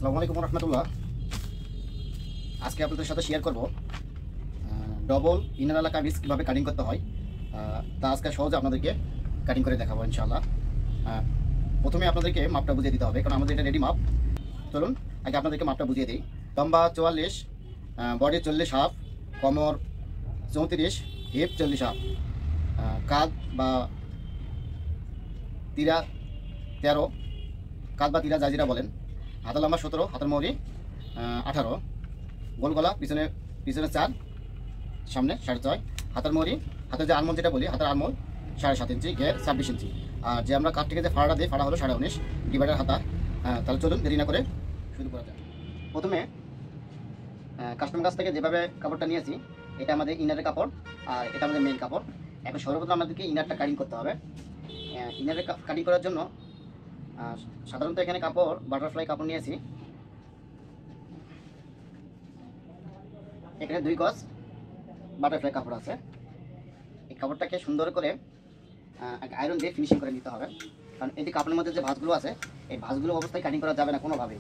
আসসালামু আলাইকুম রহমতুল্লাহ। আজকে আপনাদের সাথে শেয়ার করব ডবল ইনারওয়ালা কামিজ কীভাবে কাটিং করতে হয়। তা আজকে সহজে আপনাদেরকে কাটিং করে দেখাবো ইনশাআল্লাহ। প্রথমে আপনাদেরকে মাপটা বুঝিয়ে দিতে হবে, কারণ আমাদের এটা রেডি মাপ। চলুন আগে আপনাদেরকে মাপটা বুঝিয়ে দিই। লম্বা 44, বডি 40 হাফ, কোমর 34, হিপ 40 হাফ, কাঁধ বা তিরা 13, কাঁধ বা তিরা জাজিরা বলেন। হাতের লম্বা 17, হাতের মৌরি 18, গোল গলা পিছনে 4, সামনে 6.5, হাতের মৌরি, হাতের যে আলমোল যেটা বলি, হাতের আলমোল 7.5 ইঞ্চি, ঘের 26 ইঞ্চি। আর যে আমরা কাঠ থেকে যে ফাড়াটা দিই, ফাড়া হলো 19.5 ডিভাইডার হাতা। তাহলে চলুন দেরি না করে শুরু করা যায়। প্রথমে কাস্টমার কাছ থেকে যেভাবে কাপড়টা নিয়েছি, এটা আমাদের ইনারের কাপড় আর এটা আমাদের মেইন কাপড়। এখন সর্বপ্রথম আমাদেরকে ইনারটা কাটিং করতে হবে। ইনারের কাটিং করার জন্য সাধারণত এখানে কাপড় বাটারফ্লাই কাপড় নিয়েছি। এখানে 2 গজ বাটারফ্লাই কাপড় আছে। এই কাপড়টাকে সুন্দর করে আয়রন দিয়ে ফিনিশিং করে নিতে হবে, কারণ এই যে কাপড়ের মধ্যে যে ভাঁজগুলো আছে, এই ভাঁজগুলো অবস্থায় কাটিং করা যাবে না কোনোভাবেই।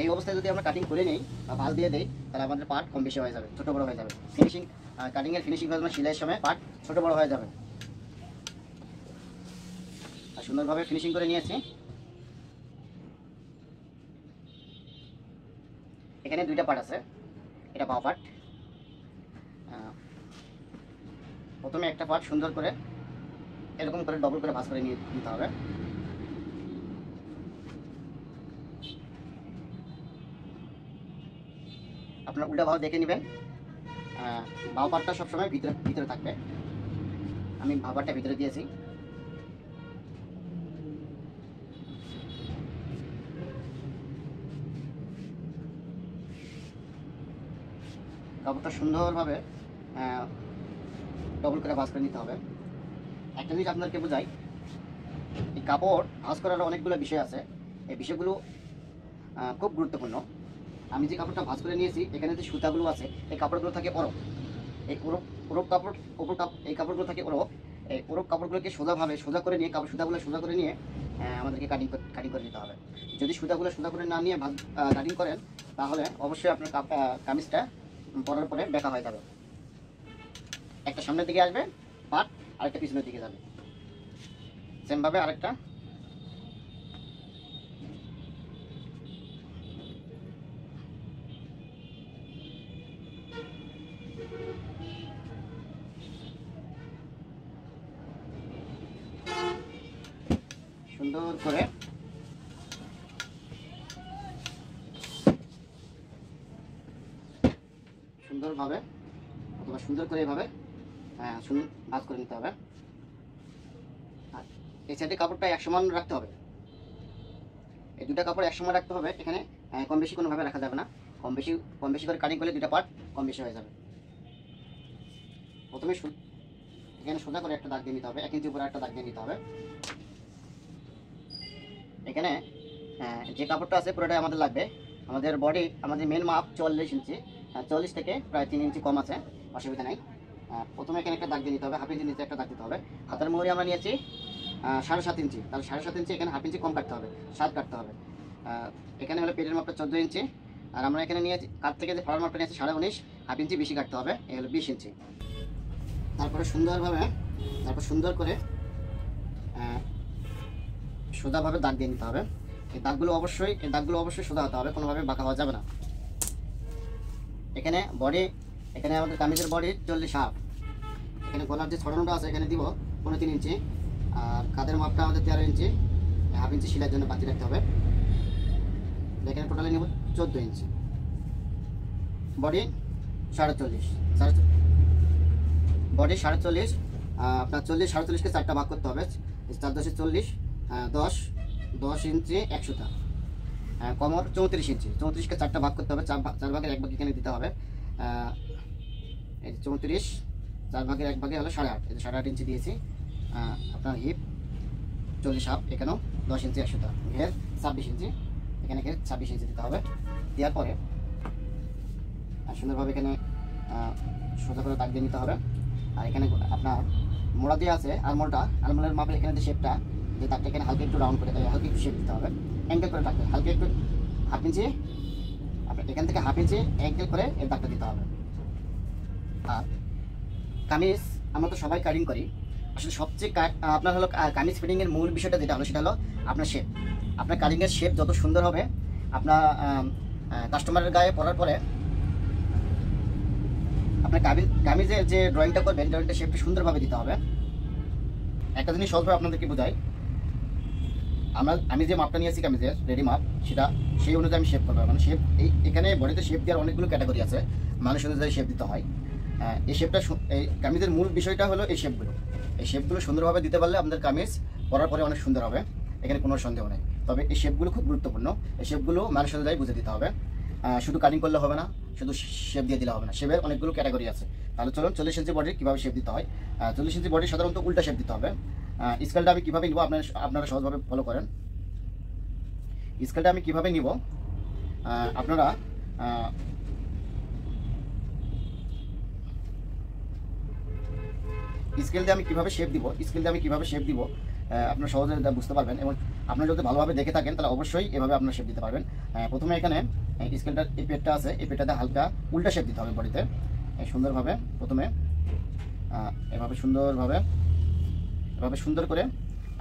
এই অবস্থায় যদি আমরা কাটিং করে নিই বা ভাঁজ দিয়ে দিই, তাহলে আমাদের পার্ট কম বেশি হয়ে যাবে, ছোটো বড়ো হয়ে যাবে। ফিনিশিং কাটিংয়ের ফিনিশিং হয়ে যাবে, সেলাইয়ের সময় পার্ট ছোটো বড়ো হয়ে যাবে। আর সুন্দরভাবে ফিনিশিং করে নিয়েছি। এখানে 2টা পার্ট আছে, এটা বাঁ পার্ট। প্রথমে একটা পার্ট সুন্দর করে এরকম করে ডবল করে ভাঁজ করে নিতে হবে। আপনার উল্টা ভাও দেখে নেবেন। বাঁ পার্টটা সবসময় ভিতরে থাকবে। আমি বাঁ পার্টটা ভিতরে দিয়েছি। কাপড়টা সুন্দরভাবে ডবল করে ভাঁজ করে নিতে হবে। একটা জিনিস আপনাদেরকে বোঝাই, এই কাপড় ভাঁজ করার অনেকগুলো বিষয় আছে। এই বিষয়গুলো খুব গুরুত্বপূর্ণ। আমি যে কাপড়টা ভাঁজ করে নিয়েছি, এখানে যে সুতাগুলো আছে, এই কাপড়গুলো থাকে ওরপ। এই ওরপ কাপড় এই কাপড়গুলো থাকে ওরপ। এই ওরপ কাপড়গুলোকে সোজা করে নিয়ে, কাপড় সুতাগুলো সোজা করে নিয়ে আমাদেরকে কাটিং করে নিতে হবে। যদি সুতাগুলো সোজা করে না নিয়ে কাটিং করেন, তাহলে অবশ্যই আপনার কামিজটা পরার পরে বেঁকা হয়ে যাবে। একটা সামনের দিকে আসবে পাট, আরেকটা পিছনের দিকে যাবে, সেমভাবে আরেকটা। সুন্দর করে সুন্দরভাবে অথবা সুন্দর করে এভাবে ভাঁজ করে নিতে হবে। আর এই সাইডে কাপড়টা এক সমান রাখতে হবে। এই 2টা কাপড় এক সমান রাখতে হবে। এখানে কম বেশি কোনোভাবে রাখা যাবে না। কম বেশি করে কাটিং করলে 2টা পার্ট কম বেশি হয়ে যাবে। প্রথমে এখানে সোজা করে একটা দাগ দিয়ে নিতে হবে, 1 ইঞ্চি উপরে একটা দাগ দিয়ে নিতে হবে। এখানে যে কাপড়টা আছে পুরোটাই আমাদের লাগবে। আমাদের মেন মাপ 44 ইঞ্চি, 40 থেকে প্রায় 3 ইঞ্চি কম আছে, অসুবিধা নাই। প্রথমে এখানে একটা দাগ দিয়ে নিতে হবে, হাফ ইঞ্চি নিচে একটা দাগ দিতে হবে। হাতের মোহরি আমরা নিয়েছি 7.5 ইঞ্চি, তাহলে 7.5 ইঞ্চি এখানে হাফ ইঞ্চি কম কাটতে হবে, 7 কাটতে হবে। এখানে হলো পেটের মাপটা 14 ইঞ্চি, আর আমরা এখানে নিয়েছি কাঠ থেকে যে ফাড়ার মাপটা নিয়েছি 19.5, হাফ ইঞ্চি বেশি কাটতে হবে, এই হলো 20 ইঞ্চি। তারপর সুন্দর করে সোজাভাবে দাগ দিয়ে নিতে হবে। এই দাগগুলো অবশ্যই সোজা হতে হবে, কোনোভাবে বাঁকা হওয়া যাবে না। এখানে আমাদের কামিজের বডি 40 হাফ। এখানে গলার যে ছড়ানোটা আছে এখানে দিব 15 ইঞ্চি, আর কাঁধের মাপটা আমাদের 13 ইঞ্চি, হাফ ইঞ্চি সেলাইয়ের জন্য বাকি রাখতে হবে। এখানে টোটালি নেব 14 ইঞ্চি। Body 45, body 45। আপনার 40-47কে 4টা ভাগ করতে হবে, 4 10 40, 10 ইঞ্চি 1 সুতা। কোমর 34 ইঞ্চি, 34কে 4টা ভাগ করতে হবে, 4 ভাগের 1 ভাগ এখানে দিতে হবে। এই 34 4 ভাগের 1 ভাগে হলো 8.5, এই 8.5 ইঞ্চি দিয়েছি। আপনার হিপ 40 হাফ, এখানেও 10 ইঞ্চি 1 সুতা। ঘের 26 ইঞ্চি, এখানে ঘের 26 ইঞ্চি দিতে হবে। দেওয়ার পরে সুন্দরভাবে এখানে সোজা করে দাগ দিয়ে নিতে হবে। আর এখানে আপনার মোড়া দিয়ে আছে, আলমোলের মাপের এখানে যে শেপটা, যে দাগটা এখানে হালকা একটু রাউন্ড করে হালকা একটু শেপ দিতে হবে। অ্যাঙ্গেল করে রাখবেন, হালকা একটু 1/2 ইঞ্চি, আপনার এখান থেকে 1/2 ইঞ্চি অ্যাঙ্গেল করে এর দাগটা দিতে হবে। আর কামিজ আমরা তো সবাই কাটিং করি, আসলে সবচেয়ে আপনার হলো কামিজ ফিটিংয়ের মূল বিষয়টা যেটা হলো সেটা হলো আপনার শেপ। আপনার কাটিংয়ের শেপ যত সুন্দর হবে, আপনার কাস্টমারের গায়ে পরার পরে আপনার কামিজের যে ড্রয়িংটা করবেন, ড্রয়িংটা শেপটা সুন্দরভাবে দিতে হবে। একটা জিনিস সহজভাবে আপনাদেরকে বোঝাই, আমি যে মাপটা নিয়েছি কামিজের রেডি মাপ, সেটা সেই অনুযায়ী আমি শেপ করবো। মানে শেপ এখানে বডিতে শেপ দেওয়ার অনেকগুলো ক্যাটাগরি আছে, মানুষ অনুযায়ী শেপ দিতে হয়। এই শেপটা, এই কামিজের মূল বিষয়টা হলো এই শেপগুলো সুন্দরভাবে দিতে পারলে আপনাদের কামিজ পরার পরে অনেক সুন্দর হবে, এখানে কোনো সন্দেহ নেই। তবে এই শেপগুলো খুব গুরুত্বপূর্ণ, এই শেপগুলো মানুষ অনুযায়ী বুঝে দিতে হবে। শুধু কাটিং করলে হবে না, শুধু শেপ দিয়ে দিলে হবে না, শেপের অনেকগুলো ক্যাটাগরি আছে। তাহলে চলুন 40 ইঞ্চি বডির কীভাবে শেপ দিতে হয়। 40 ইঞ্চি বডি সাধারণত উল্টা শেপ দিতে হবে। স্কেলটা আমি কীভাবে নিব আপনারা সহজভাবে ফলো করেন। স্কেলটা আমি কীভাবে নিব আপনারা স্কেল দিয়ে আমি কীভাবে শেপ দিব আপনারা সহজে বুঝতে পারবেন, এবং আপনারা যদি ভালোভাবে দেখে থাকেন তাহলে অবশ্যই এভাবে আপনারা শেপ দিতে পারবেন। প্রথমে এখানে স্কেলটার এই পেটটা আছে, এই পেটটাতে হালকা উল্টা শেপ দিতে হবে বডিতে সুন্দরভাবে। প্রথমে এভাবে সুন্দর করে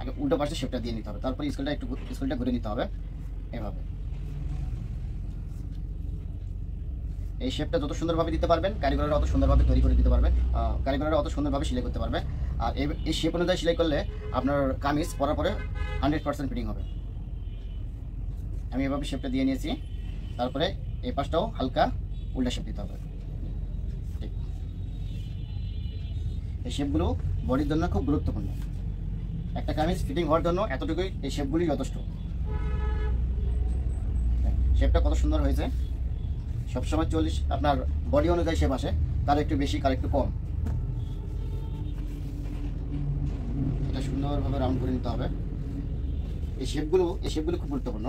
আগে উল্টো পাশে শেপটা দিয়ে নিতে হবে, তারপরে স্কেলটা ঘুরে নিতে হবে এভাবে। এই শেপটা যত সুন্দরভাবে দিতে পারবেন, কারিগররা অত সুন্দরভাবে তৈরি করে দিতে পারবে, কারিগররা অত সুন্দরভাবে সেলাই করতে পারবে। আর এই শেপ অনুযায়ী সেলাই করলে আপনার কামিজ পরার পরে 100% ফিটিং হবে। আমি এভাবে শেপটা দিয়ে নিয়েছি, তারপরে এই পাশটাও হালকা উল্টা শেপ দিতে হবে। এই শেপগুলো বডির জন্য খুব গুরুত্বপূর্ণ। একটা কামিজ ফিটিং হওয়ার জন্য এতটুকুই, এই শেপগুলি যথেষ্ট। শেপটা কত সুন্দর হয়েছে। সবসময় 40 আপনার বডি অনুযায়ী শেপ আসে, কার একটু বেশি কার একটু কম। এটা সুন্দরভাবে রাউন্ড করে নিতে হবে। এই শেপগুলো খুব গুরুত্বপূর্ণ।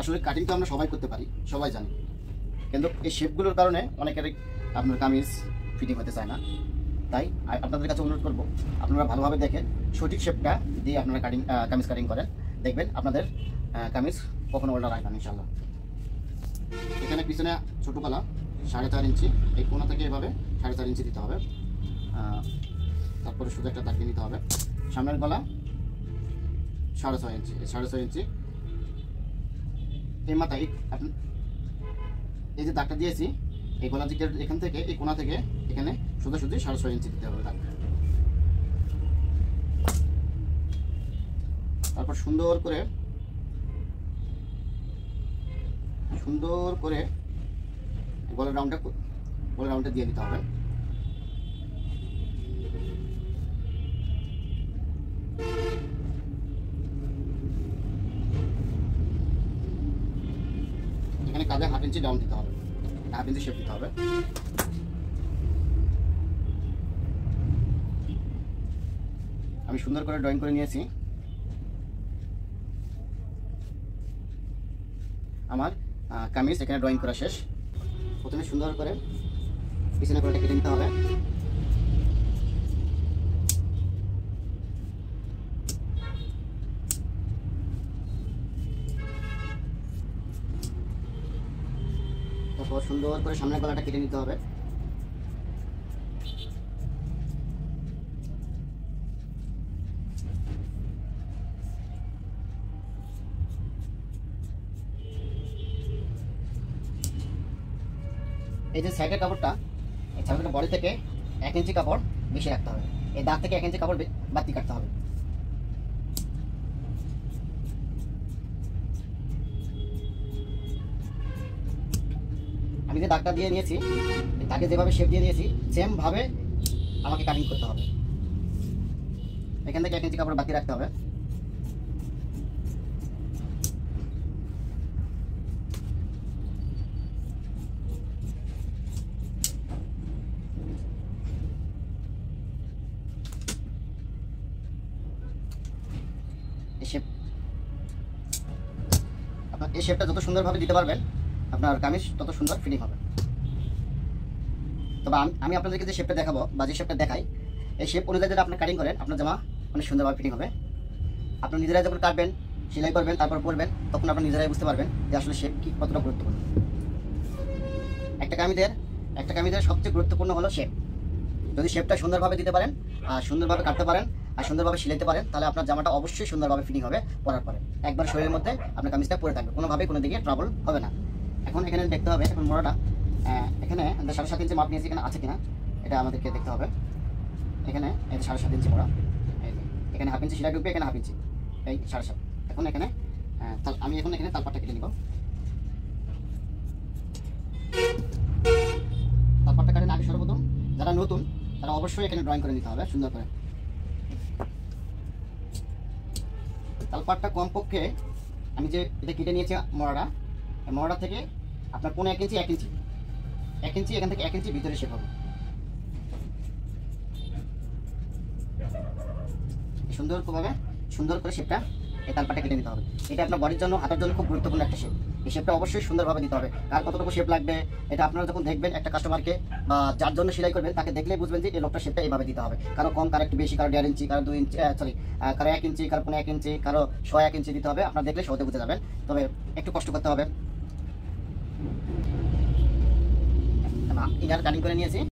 আসলে কাটিং তো আমরা সবাই করতে পারি, সবাই জানি, কিন্তু এই শেপগুলোর কারণে অনেকেরই আপনার কামিজ ফিটিং হতে চায় না। তাই আপনাদের কাছে অনুরোধ করবো, আপনারা ভালোভাবে দেখেন, সঠিক শেপটা দিয়ে আপনারা কামিজ কাটিং করেন, দেখবেন আপনাদের কামিজ কখনো ওল্টা রাখবেন না ইনশাল্লাহ। এখানে পিছনে ছোটো গলা 4.5 ইঞ্চি, এই কোনা থেকে এভাবে 4.5 ইঞ্চি দিতে হবে। তারপরে শুধু একটা দাগ দিয়ে নিতে হবে। সামনের গলা 6.5 ইঞ্চি, এই 6.5 ইঞ্চি এই মাথায় এই যে দাগটা দিয়েছি, এই গলা দিকে এখান থেকে এই কোনা থেকে এখানে সোজাসুজি 6.5 ইঞ্চি দিতে হবে দাগ। তারপর সুন্দর করে গলার রাউন্ডটা দিয়ে দিতে হবে। এখানে কাঁধে 1/2 ইঞ্চি ডাউন দিতে হবে, 1/2 ইঞ্চি শেপ দিতে হবে। আমি সুন্দর করে ড্রয়িং করে নিয়েছি। আমার কামিজ এখানে ড্রয়িং করা শেষ। প্রথমে সুন্দর করে পিছনে করে কেটে নিতে হবে। তারপর সুন্দর করে সামনের গলাটা কেটে নিতে হবে। এই যে সাইডের কাপড়টা, এই সাইডের বডি থেকে 1 ইঞ্চি কাপড় বেশি রাখতে হবে, এই দাগ থেকে 1 ইঞ্চি কাপড় বাড়তি কাটতে হবে। আমি যে দাগটা দিয়ে নিয়েছি, এই দাগে যেভাবে শেপ দিয়ে নিয়েছি, সেম ভাবে আমাকে কাটিং করতে হবে। এখান থেকে 1 ইঞ্চি কাপড় বাকি রাখতে হবে। এই শেপটা যত সুন্দরভাবে দিতে পারবেন, আপনার কামিজ তত সুন্দর ফিটিং হবে। তবে আমি আপনাদেরকে যে শেপটা দেখাবো বা যে শেপটা দেখাই, এই শেপ অনুযায়ী যদি আপনি কাটিং করেন, আপনার জামা অনেক সুন্দরভাবে ফিটিং হবে। আপনি নিজেরা যখন কাটবেন, সেলাই করবেন, তারপর পরবেন, তখন আপনারা নিজেরাই বুঝতে পারবেন যে আসলে শেপ কি কতটা গুরুত্বপূর্ণ। একটা কামিজের সবচেয়ে গুরুত্বপূর্ণ হলো শেপ। যদি শেপটা সুন্দরভাবে দিতে পারেন আর সুন্দরভাবে কাটতে পারেন আর সুন্দরভাবে সিলাইতে পারেন, তাহলে আপনার জামাটা অবশ্যই সুন্দরভাবে ফিটিং হবে পরার পরে। একবার শরীরের মধ্যে আপনার কামিজটা পরে থাকবে, কোনোভাবে কোনো দিকে ট্রাবল হবে না। এখন এখানে দেখতে হবে, এখন মোড়াটা এখানে 7.5 ইঞ্চি মাপ নিয়েছি, এখানে আছে কিনা এটা আমাদেরকে দেখতে হবে। এখানে এই 7.5 ইঞ্চি মোড়া, এখানে 1/2 ইঞ্চি সেলাই ঢুকবে, এখানে 1/2 ইঞ্চি, এই 7.5। এখন এখানে আমি এখন এখানে তালপাটটা কেটে নিব। তালপাটটা কাটেন আগে সর্বপ্রথম যারা নতুন তারা অবশ্যই এখানে ড্রয়িং করে নিতে হবে সুন্দর করে। তালপাটটা কমপক্ষে আমি যে এটা কেটে নিয়েছি মোড়াটা থেকে আপনার 1.5 ইঞ্চি 1 ইঞ্চি এখান থেকে 1 ইঞ্চি ভিতরে শেপ হবে। সুন্দর করে শেপটা এই তালপাটটা কেটে নিতে হবে। এটা আপনার বডির জন্য, হাতের জন্য খুব গুরুত্বপূর্ণ একটা শেপ। এই শেপটা অবশ্যই সুন্দরভাবে দিতে হবে। কার কতটুকু শেপ লাগবে এটা আপনারা যখন দেখবেন একটা কাস্টমারকে বা যার জন্য সেলাই করবেন তাকে দেখলেই বুঝবেন যে এই লোকটা শেপটা এইভাবে দিতে হবে। কারো কম, কারো একটু বেশি, কারো 1.5 ইঞ্চি, কারো 2 ইঞ্চি, কারো 1 ইঞ্চি, কারো 1.5 ইঞ্চি, কারো 1 ইঞ্চি দিতে হবে। আপনারা দেখলে সহজে বুঝে যাবেন, তবে একটু কষ্ট করতে হবে। ইনার কাটিং করে নিয়েছি।